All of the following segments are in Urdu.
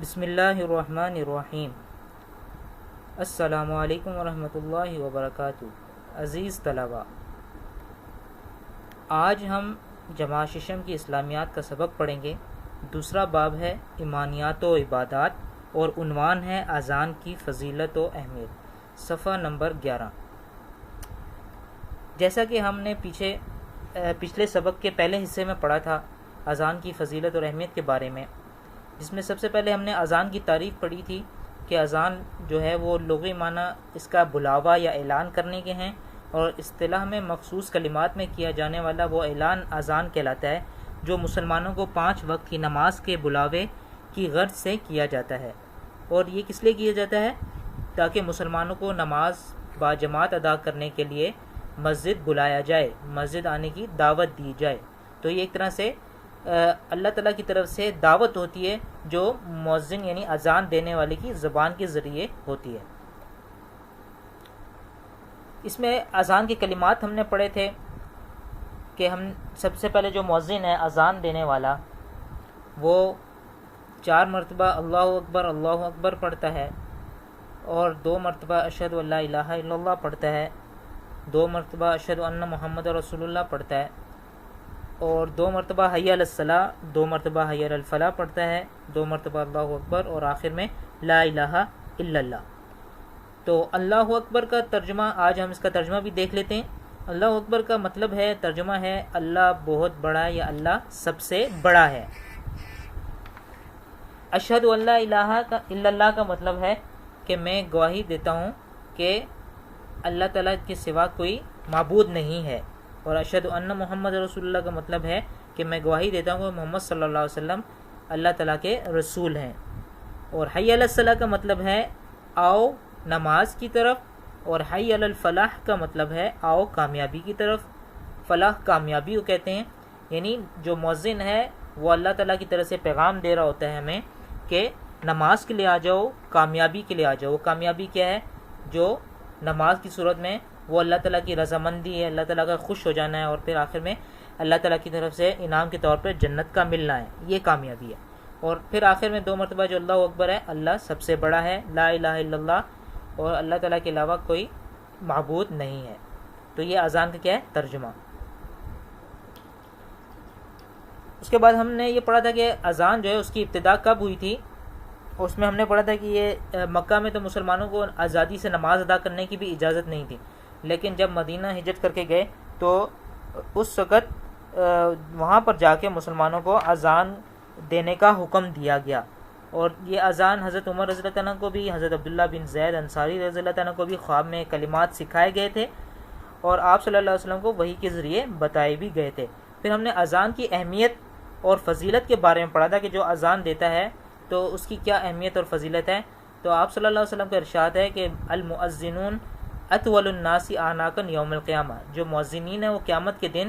بسم اللہ الرحمن الرحیم۔ السلام علیکم ورحمۃ اللہ وبرکاتہ۔ عزیز طلباء، آج ہم جماعت ششم کی اسلامیات کا سبق پڑھیں گے۔ دوسرا باب ہے ایمانیات و عبادات اور عنوان ہے اذان کی فضیلت و اہمیت، صفحہ نمبر 11۔ جیسا کہ ہم نے پچھلے سبق کے پہلے حصے میں پڑھا تھا اذان کی فضیلت اور اہمیت کے بارے میں، جس میں سب سے پہلے ہم نے اذان کی تعریف پڑھی تھی کہ اذان جو ہے وہ لغوی معنی اس کا بلاوا یا اعلان کرنے کے ہیں، اور اصطلاح میں مخصوص کلمات میں کیا جانے والا وہ اعلان اذان کہلاتا ہے، جو مسلمانوں کو 5 وقت کی نماز کے بلاوے کی غرض سے کیا جاتا ہے۔ اور یہ کس لیے کیا جاتا ہے؟ تاکہ مسلمانوں کو نماز باجماعت ادا کرنے کے لیے مسجد بلایا جائے، مسجد آنے کی دعوت دی جائے۔ تو یہ ایک طرح سے اللہ تعالیٰ کی طرف سے دعوت ہوتی ہے جو مؤذن یعنی اذان دینے والے کی زبان کے ذریعے ہوتی ہے۔ اس میں اذان کے کلمات ہم نے پڑھے تھے کہ ہم سب سے پہلے جو مؤذن ہے اذان دینے والا، وہ 4 مرتبہ اللہ اکبر پڑھتا ہے، اور 2 مرتبہ اشہد ان لا الہ الا اللہ پڑھتا ہے، 2 مرتبہ اشہد ان محمد رسول اللہ پڑھتا ہے، اور 2 مرتبہ حی علی الصلاۃ، 2 مرتبہ حی علی الفلاح پڑھتا ہے، 2 مرتبہ اللہ اکبر، اور آخر میں لا الہ الا اللہ۔ تو اللہ اکبر کا ترجمہ آج ہم اس کا ترجمہ بھی دیکھ لیتے ہیں۔ اللہ اکبر کا مطلب ہے، ترجمہ ہے اللہ بہت بڑا ہے یا اللہ سب سے بڑا ہے۔ اشہد ان لا الہ الا اللہ کا مطلب ہے کہ میں گواہی دیتا ہوں کہ اللہ تعالیٰ کے سوا کوئی معبود نہیں ہے، اور اشہد ان محمد رسول اللہ کا مطلب ہے کہ میں گواہی دیتا ہوں کہ محمد صلی اللہ علیہ وسلم اللہ تعالیٰ کے رسول ہیں۔ اور حی علی الصلاۃ کا مطلب ہے آؤ نماز کی طرف، اور حی علی الفلاح کا مطلب ہے آؤ کامیابی کی طرف۔ فلاح کامیابی کو کہتے ہیں، یعنی جو مؤذن ہے وہ اللہ تعالیٰ کی طرف سے پیغام دے رہا ہوتا ہے ہمیں کہ نماز کے لیے آ جاؤ، کامیابی کے لیے آ جاؤ۔ کامیابی کیا ہے؟ جو نماز کی صورت میں وہ اللہ تعالیٰ کی رضامندی ہے، اللہ تعالیٰ کا خوش ہو جانا ہے، اور پھر آخر میں اللہ تعالیٰ کی طرف سے انعام کے طور پر جنت کا ملنا ہے، یہ کامیابی ہے۔ اور پھر آخر میں 2 مرتبہ جو اللہ اکبر ہے، اللہ سب سے بڑا ہے، لا الہ الا اللہ، اور اللہ تعالیٰ کے علاوہ کوئی معبود نہیں ہے۔ تو یہ اذان کا کیا ہے؟ ترجمہ۔ اس کے بعد ہم نے یہ پڑھا تھا کہ اذان جو ہے اس کی ابتدا کب ہوئی تھی۔ اس میں ہم نے پڑھا تھا کہ یہ مکہ میں تو مسلمانوں کو آزادی سے نماز ادا کرنے کی بھی اجازت نہیں تھی، لیکن جب مدینہ ہجرت کر کے گئے تو اس وقت وہاں پر جا کے مسلمانوں کو اذان دینے کا حکم دیا گیا، اور یہ اذان حضرت عمر رضی اللہ عنہ کو بھی، حضرت عبداللہ بن زید انصاری رضی اللہ عنہ کو بھی خواب میں کلمات سکھائے گئے تھے، اور آپ صلی اللہ علیہ وسلم کو وحی کے ذریعے بتائے بھی گئے تھے۔ پھر ہم نے اذان کی اہمیت اور فضیلت کے بارے میں پڑھا تھا کہ جو اذان دیتا ہے تو اس کی کیا اہمیت اور فضیلت ہے۔ تو آپ صلی اللہ علیہ وسلم کا ارشاد ہے کہ المؤذنون اطول الناس اعناقا یوم القیامہ، جو مؤذنین ہیں وہ قیامت کے دن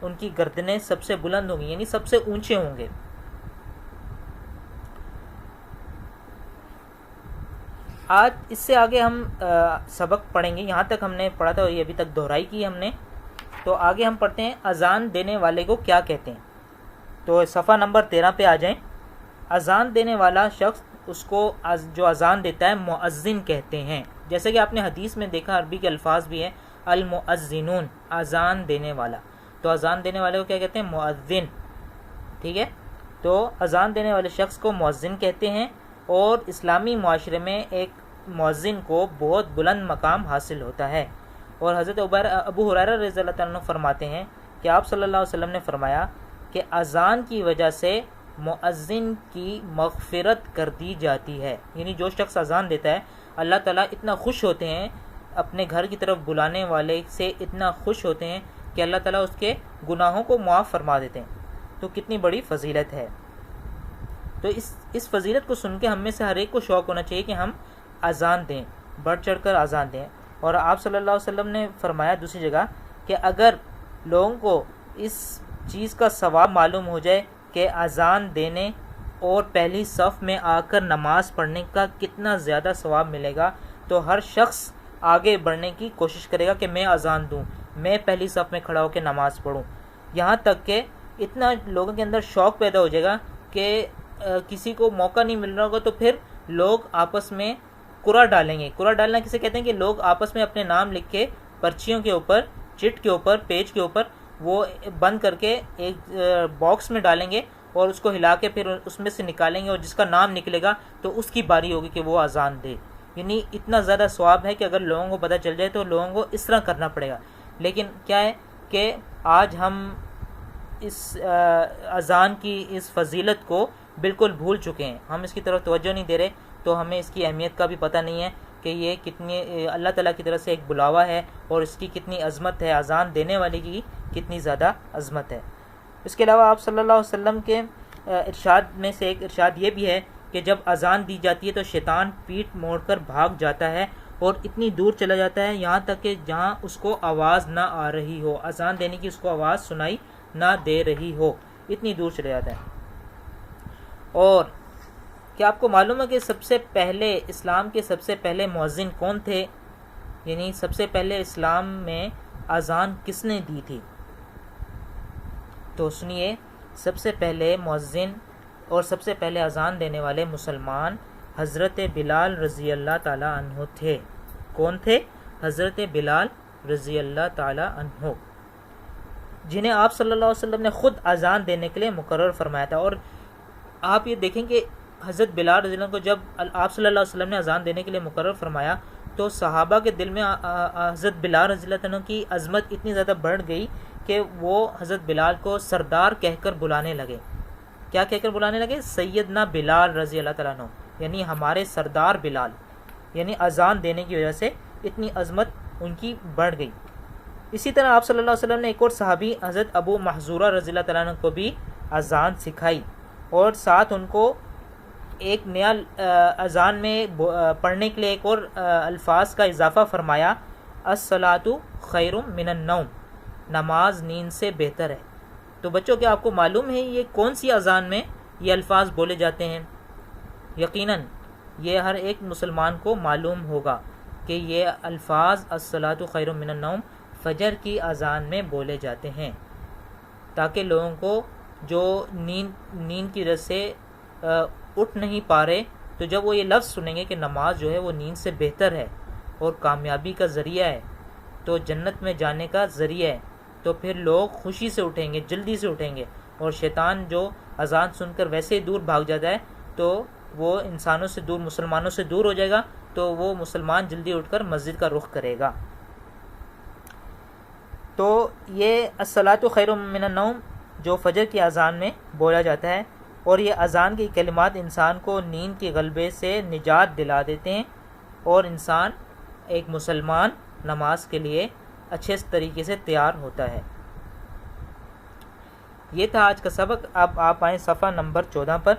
ان کی گردنیں سب سے بلند ہوں گی، یعنی سب سے اونچے ہوں گے۔ آج اس سے آگے ہم سبق پڑھیں گے، یہاں تک ہم نے پڑھا تھا اور یہ ابھی تک دہرائی کی ہم نے۔ تو آگے ہم پڑھتے ہیں اذان دینے والے کو کیا کہتے ہیں۔ تو صفحہ نمبر 13 پہ آ جائیں۔ اذان دینے والا شخص، اس کو جو اذان دیتا ہے مؤذن کہتے ہیں۔ جیسے کہ آپ نے حدیث میں دیکھا، عربی کے الفاظ بھی ہیں المؤذنون، اذان دینے والا۔ تو اذان دینے والے کو کیا کہتے ہیں؟ مؤذن، ٹھیک ہے۔ تو اذان دینے والے شخص کو مؤذن کہتے ہیں، اور اسلامی معاشرے میں ایک مؤذن کو بہت بلند مقام حاصل ہوتا ہے۔ اور حضرت ابو ہریرہ رضی اللہ عنہ فرماتے ہیں کہ آپ صلی اللہ علیہ وسلم نے فرمایا کہ اذان کی وجہ سے مؤذن کی مغفرت کر دی جاتی ہے، یعنی جو شخص اذان دیتا ہے اللہ تعالیٰ اتنا خوش ہوتے ہیں، اپنے گھر کی طرف بلانے والے سے اتنا خوش ہوتے ہیں کہ اللہ تعالیٰ اس کے گناہوں کو معاف فرما دیتے ہیں۔ تو کتنی بڑی فضیلت ہے۔ تو اس فضیلت کو سن کے ہم میں سے ہر ایک کو شوق ہونا چاہیے کہ ہم اذان دیں، بڑھ چڑھ کر اذان دیں۔ اور آپ صلی اللہ علیہ وسلم نے فرمایا دوسری جگہ کہ اگر لوگوں کو اس چیز کا ثواب معلوم ہو جائے کہ اذان دینے اور پہلی صف میں آ کر نماز پڑھنے کا کتنا زیادہ ثواب ملے گا، تو ہر شخص آگے بڑھنے کی کوشش کرے گا کہ میں اذان دوں، میں پہلی صف میں کھڑا ہو کے نماز پڑھوں۔ یہاں تک کہ اتنا لوگوں کے اندر شوق پیدا ہو جائے گا کہ کسی کو موقع نہیں مل رہا ہوگا تو پھر لوگ آپس میں قرعہ ڈالیں گے. قرعہ ڈالنا کسے کہتے ہیں کہ لوگ آپس میں اپنے نام لکھ کے پرچیوں کے اوپر، چٹ کے اوپر، پیج کے اوپر وہ بند کر کے ایک باکس میں ڈالیں گے اور اس کو ہلا کے پھر اس میں سے نکالیں گے، اور جس کا نام نکلے گا تو اس کی باری ہوگی کہ وہ اذان دے. یعنی اتنا زیادہ ثواب ہے کہ اگر لوگوں کو پتہ چل جائے تو لوگوں کو اس طرح کرنا پڑے گا. لیکن کیا ہے کہ آج ہم اس اذان کی اس فضیلت کو بالکل بھول چکے ہیں، ہم اس کی طرف توجہ نہیں دے رہے، تو ہمیں اس کی اہمیت کا بھی پتہ نہیں ہے کہ یہ کتنی اللہ تعالیٰ کی طرف سے ایک بلاوا ہے اور اس کی کتنی عظمت ہے، اذان دینے والے کی کتنی زیادہ عظمت ہے. اس کے علاوہ آپ صلی اللہ علیہ وسلم کے ارشاد میں سے ایک ارشاد یہ بھی ہے کہ جب اذان دی جاتی ہے تو شیطان پیٹھ موڑ کر بھاگ جاتا ہے اور اتنی دور چلا جاتا ہے یہاں تک کہ جہاں اس کو آواز نہ آ رہی ہو، اذان دینے کی اس کو آواز سنائی نہ دے رہی ہو، اتنی دور چلا جاتا ہے. اور کیا آپ کو معلوم ہے کہ سب سے پہلے اسلام کے سب سے پہلے مؤذن کون تھے؟ یعنی سب سے پہلے اسلام میں اذان کس نے دی تھی؟ تو سنیے، سب سے پہلے مؤذن اور سب سے پہلے اذان دینے والے مسلمان حضرت بلال رضی اللہ تعالی عنہ تھے. کون تھے؟ حضرت بلال رضی اللہ تعالی عنہ، جنہیں آپ صلی اللہ علیہ وسلم نے خود اذان دینے کے لیے مقرر فرمایا تھا. اور آپ یہ دیکھیں کہ حضرت بلال رضی اللہ عنہ کو جب آپ صلی اللہ علیہ وسلم نے اذان دینے کے لیے مقرر فرمایا تو صحابہ کے دل میں حضرت بلال رضی اللہ عنہ کی عظمت اتنی زیادہ بڑھ گئی کہ وہ حضرت بلال کو سردار کہہ کر بلانے لگے. کیا کہہ کر بلانے لگے؟ سیدنا بلال رضی اللہ تعالیٰ عنہ، یعنی ہمارے سردار بلال. یعنی اذان دینے کی وجہ سے اتنی عظمت ان کی بڑھ گئی. اسی طرح آپ صلی اللہ علیہ وسلم نے ایک اور صحابی حضرت ابو محذورہ رضی اللہ تعالیٰ عنہ کو بھی اذان سکھائی اور ساتھ ان کو ایک نیا اذان میں پڑھنے کے لیے ایک اور الفاظ کا اضافہ فرمایا، الصلاۃ خیر من النوم، نماز نیند سے بہتر ہے. تو بچوں کیا آپ کو معلوم ہے یہ کون سی اذان میں یہ الفاظ بولے جاتے ہیں؟ یقیناً یہ ہر ایک مسلمان کو معلوم ہوگا کہ یہ الفاظ الصلاۃ خیر من النوم فجر کی اذان میں بولے جاتے ہیں، تاکہ لوگوں کو جو نیند کی وجہ سے اٹھ نہیں پا رہے تو جب وہ یہ لفظ سنیں گے کہ نماز جو ہے وہ نیند سے بہتر ہے اور کامیابی کا ذریعہ ہے، تو جنت میں جانے کا ذریعہ ہے، تو پھر لوگ خوشی سے اٹھیں گے، جلدی سے اٹھیں گے. اور شیطان جو اذان سن کر ویسے ہی دور بھاگ جاتا ہے تو وہ انسانوں سے دور، مسلمانوں سے دور ہو جائے گا، تو وہ مسلمان جلدی اٹھ کر مسجد کا رخ کرے گا. تو یہ الصلاۃ خیر من النوم جو فجر کی اذان میں بولا جاتا ہے، اور یہ اذان کی کلمات انسان کو نیند کے غلبے سے نجات دلا دیتے ہیں اور انسان ایک مسلمان نماز کے لیے اچھے طریقے سے تیار ہوتا ہے. یہ تھا آج کا سبق. اب آپ آئیں صفحہ نمبر 14 پر.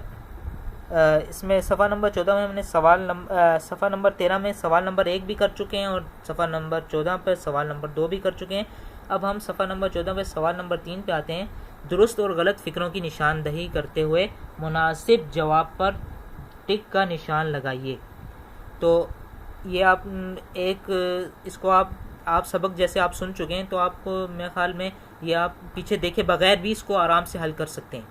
اس میں صفحہ نمبر 14 میں ہم نے صفحہ نمبر 13 میں سوال نمبر 1 بھی کر چکے ہیں اور صفحہ نمبر 14 پر سوال نمبر 2 بھی کر چکے ہیں. اب ہم صفحہ نمبر 14 پہ سوال نمبر 3 پہ آتے ہیں. درست اور غلط فکروں کی نشاندہی کرتے ہوئے مناسب جواب پر ٹک کا نشان لگائیے. تو یہ آپ ایک اس کو آپ سبق جیسے آپ سن چکے ہیں تو آپ کو میرے خیال میں یہ آپ پیچھے دیکھے بغیر بھی اس کو آرام سے حل کر سکتے ہیں.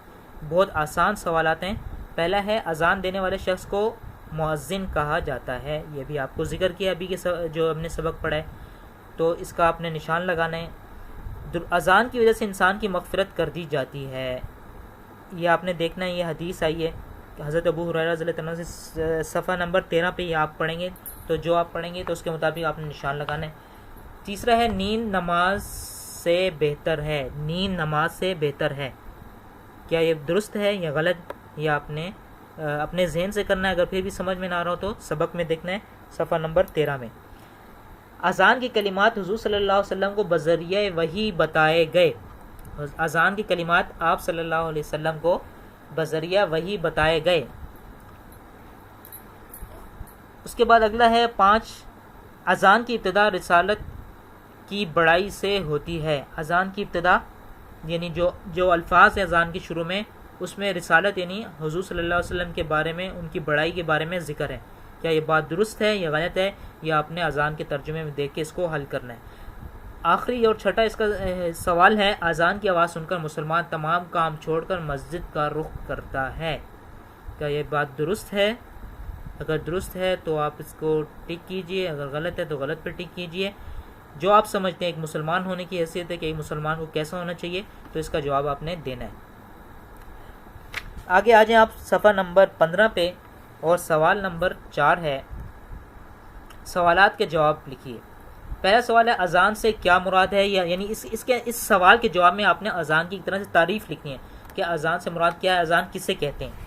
بہت آسان سوالات ہیں. پہلا ہے اذان دینے والے شخص کو مؤذن کہا جاتا ہے. یہ بھی آپ کو ذکر کیا ابھی کے جو ہم نے سبق پڑھا ہے، تو اس کا آپ نے نشان لگانا ہے. اذان کی وجہ سے انسان کی مغفرت کر دی جاتی ہے. یہ آپ نے دیکھنا ہے، یہ حدیث آئی ہے کہ حضرت ابو ہریرہ رضی اللہ عنہ سے صفحہ نمبر 13 پہ یہ آپ پڑھیں گے، تو جو آپ پڑھیں گے تو اس کے مطابق آپ نے نشان لگانا ہے. تیسرا ہے نیند نماز سے بہتر ہے. نیند نماز سے بہتر ہے. کیا یہ درست ہے یا غلط؟ یہ آپ نے اپنے ذہن سے کرنا ہے. اگر پھر بھی سمجھ میں نہ آ رہا ہو تو سبق میں دیکھنا ہے صفحہ نمبر 13 میں. اذان کی کلمات حضور صلی اللہ علیہ وسلم کو بذریعہ وحی بتائے گئے. اذان کی کلمات آپ صلی اللہ علیہ وسلم کو بذریعہ وحی بتائے گئے. اس کے بعد اگلا ہے 5. اذان کی ابتدا رسالت کی بڑائی سے ہوتی ہے. اذان کی ابتدا یعنی جو الفاظ ہیں اذان کے شروع میں، اس میں رسالت یعنی حضور صلی اللہ علیہ وسلم کے بارے میں، ان کی بڑائی کے بارے میں ذکر ہے. کیا یہ بات درست ہے یا غلط ہے؟ یا آپ نے اذان کے ترجمے میں دیکھ کے اس کو حل کرنا ہے. آخری اور چھٹا اس کا سوال ہے، اذان کی آواز سن کر مسلمان تمام کام چھوڑ کر مسجد کا رخ کرتا ہے. کیا یہ بات درست ہے؟ اگر درست ہے تو آپ اس کو ٹک کیجئے، اگر غلط ہے تو غلط پہ ٹک کیجئے۔ جو آپ سمجھتے ہیں ایک مسلمان ہونے کی حیثیت ہے کہ ایک مسلمان کو کیسا ہونا چاہیے، تو اس کا جواب آپ نے دینا ہے۔ آگے آ جائیں آپ صفحہ نمبر 15 پہ، اور سوال نمبر 4 ہے، سوالات کے جواب لکھیے۔ پہلا سوال ہے اذان سے کیا مراد ہے، یعنی اس سوال کے جواب میں آپ نے اذان کی ایک طرح سے تعریف لکھنی ہے کہ اذان سے مراد کیا ہے، اذان کسے کہتے ہیں۔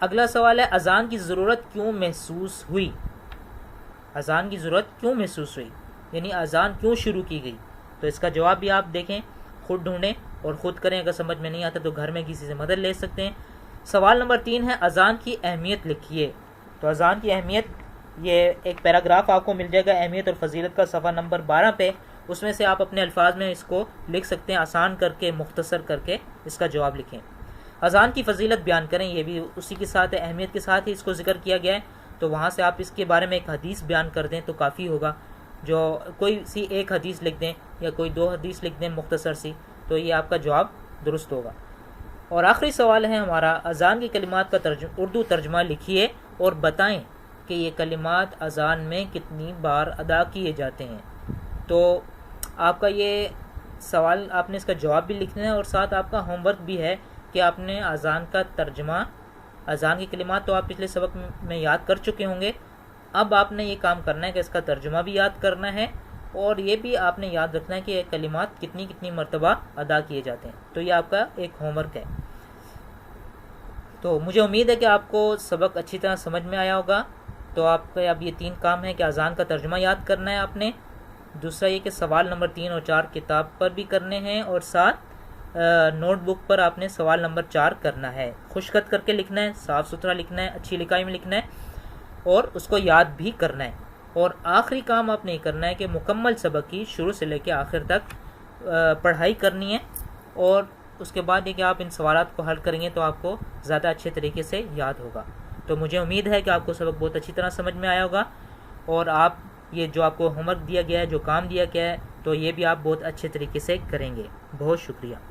اگلا سوال ہے اذان کی ضرورت کیوں محسوس ہوئی، اذان کی ضرورت کیوں محسوس ہوئی، یعنی اذان کیوں شروع کی گئی، تو اس کا جواب بھی آپ دیکھیں، خود ڈھونڈیں اور خود کریں۔ اگر سمجھ میں نہیں آتا تو گھر میں کسی سے مدد لے سکتے ہیں۔ سوال نمبر 3 ہے اذان کی اہمیت لکھیے۔ تو اذان کی اہمیت، یہ ایک پیراگراف آپ کو مل جائے گا اہمیت اور فضیلت کا صفحہ نمبر 12 پہ، اس میں سے آپ اپنے الفاظ میں اس کو لکھ سکتے ہیں، آسان کر کے مختصر کر کے اس کا جواب لکھیں۔ اذان کی فضیلت بیان کریں، یہ بھی اسی کے ساتھ اہمیت کے ساتھ ہی اس کو ذکر کیا گیا ہے، تو وہاں سے آپ اس کے بارے میں ایک حدیث بیان کر دیں تو کافی ہوگا، جو کوئی سی ایک حدیث لکھ دیں یا کوئی 2 حدیث لکھ دیں مختصر سی، تو یہ آپ کا جواب درست ہوگا۔ اور آخری سوال ہے ہمارا، اذان کی کلمات کا اردو ترجمہ لکھیے اور بتائیں کہ یہ کلمات اذان میں کتنی بار ادا کیے جاتے ہیں۔ تو آپ کا یہ سوال، آپ نے اس کا جواب بھی لکھنا ہے، اور ساتھ آپ کا ہوم ورک بھی ہے کہ آپ نے اذان کا ترجمہ، اذان کی کلمات تو آپ پچھلے سبق میں یاد کر چکے ہوں گے، اب آپ نے یہ کام کرنا ہے کہ اس کا ترجمہ بھی یاد کرنا ہے، اور یہ بھی آپ نے یاد رکھنا ہے کہ یہ کلمات کتنی مرتبہ ادا کیے جاتے ہیں۔ تو یہ آپ کا ایک ہوم ورک ہے۔ تو مجھے امید ہے کہ آپ کو سبق اچھی طرح سمجھ میں آیا ہوگا۔ تو آپ کا اب یہ 3 کام ہے کہ اذان کا ترجمہ یاد کرنا ہے آپ نے، دوسرا یہ کہ سوال نمبر 3 اور 4 کتاب پر بھی کرنے ہیں، اور ساتھ نوٹ بک پر آپ نے سوال نمبر 4 کرنا ہے، خوش خط کر کے لکھنا ہے، صاف ستھرا لکھنا ہے، اچھی لکھائی میں لکھنا ہے، اور اس کو یاد بھی کرنا ہے۔ اور آخری کام آپ نے یہ کرنا ہے کہ مکمل سبق کی شروع سے لے کے آخر تک پڑھائی کرنی ہے، اور اس کے بعد یہ کہ آپ ان سوالات کو حل کریں گے تو آپ کو زیادہ اچھے طریقے سے یاد ہوگا۔ تو مجھے امید ہے کہ آپ کو سبق بہت اچھی طرح سمجھ میں آیا ہوگا، اور آپ یہ جو آپ کو ہوم ورک دیا گیا ہے، جو کام دیا گیا ہے، تو یہ بھی آپ بہت اچھے طریقے سے کریں گے۔ بہت شکریہ۔